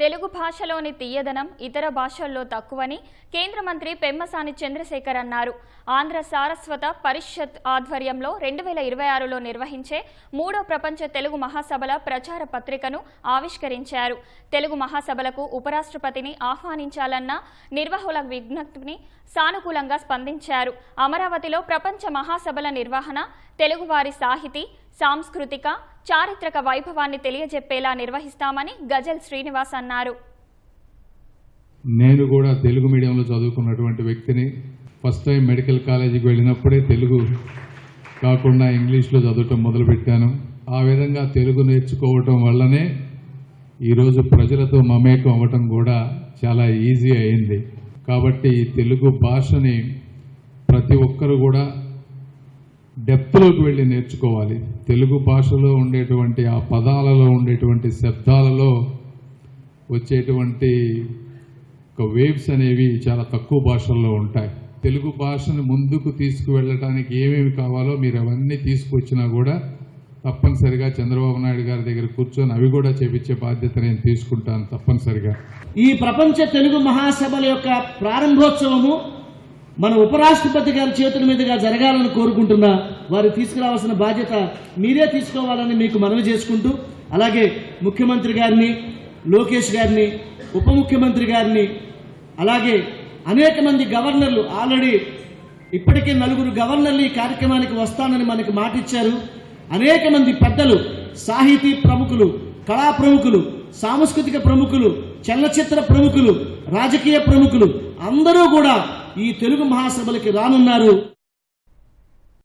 తెలుగు భాషలోని తీయదనం ఇతర భాషల్లో తక్కువని కేంద్ర మంత్రి పెమ్మసాని చంద్రశేఖర్ అన్నారు. ఆంధ్ర సారస్వత పరిషత్ ఆధ్వర్యంలో 2026లో నిర్వహించే 3వ ప్రపంచ తెలుగు మహాసభల ప్రచార పత్రికను ఆవిష్కరించారు. తెలుగు మహాసభలకు ఉపరాష్ట్రపతిని ఆహ్వానించాలన్న నిర్వాహకుల విజ్ఞప్తిని సానుకూలంగా స్పందించారు. అమరావతిలో ప్రపంచ మహాసభల నిర్వహణ తెలుగువారి సాహితీ, సాంస్కృతిక, చారిత్రక వైభవాన్ని తెలియజెప్పేలా నిర్వహిస్తామని గజల్ శ్రీనివాస్ అన్నారు. నేను కూడా తెలుగు మీడియంలో చదువుకున్నటువంటి వ్యక్తిని. ఫస్ట్ టైం మెడికల్ కాలేజీకి వెళ్ళినప్పుడే తెలుగు కాకుండా ఇంగ్లీష్లో చదవటం మొదలుపెట్టాను. ఆ విధంగా తెలుగు నేర్చుకోవటం వల్లనే ఈరోజు ప్రజలతో మమేకం అవ్వటం కూడా చాలా ఈజీ అయింది. కాబట్టి తెలుగు భాషని ప్రతి ఒక్కరు కూడా డెప్త్లోకి వెళ్ళి నేర్చుకోవాలి. తెలుగు భాషలో ఉండేటువంటి ఆ పదాలలో ఉండేటువంటి శబ్దాలలో వచ్చేటువంటి ఒక వేవ్స్ అనేవి చాలా తక్కువ భాషల్లో ఉంటాయి. తెలుగు భాషను ముందుకు తీసుకువెళ్ళటానికి ఏమేమి కావాలో మీరు అవన్నీ తీసుకొచ్చినా కూడా తప్పనిసరిగా చంద్రబాబు నాయుడు గారి దగ్గర కూర్చొని అవి కూడా చేపించే బాధ్యత నేను తీసుకుంటాను తప్పనిసరిగా. ఈ ప్రపంచ తెలుగు మహాసభల యొక్క ప్రారంభోత్సవము మన ఉపరాష్ట్రపతి గారి చేతుల మీదుగా జరగాలని కోరుకుంటున్నా. వారు తీసుకురావాల్సిన బాధ్యత మీరే తీసుకోవాలని మీకు మనవి చేసుకుంటూ, అలాగే ముఖ్యమంత్రి గారిని, లోకేష్ గారిని, ఉప ముఖ్యమంత్రి గారిని, అలాగే అనేక మంది గవర్నర్లు, ఆల్రెడీ ఇప్పటికే 4 గవర్నర్లు ఈ కార్యక్రమానికి వస్తానని మనకు మాటిచ్చారు. అనేక మంది పెద్దలు, సాహితీ ప్రముఖులు, కళా ప్రముఖులు, సాంస్కృతిక ప్రముఖులు, చలనచిత్ర ప్రముఖులు, రాజకీయ ప్రముఖులు అందరూ కూడా ఈ తెలుగు మహాసభలకి రానున్నారు.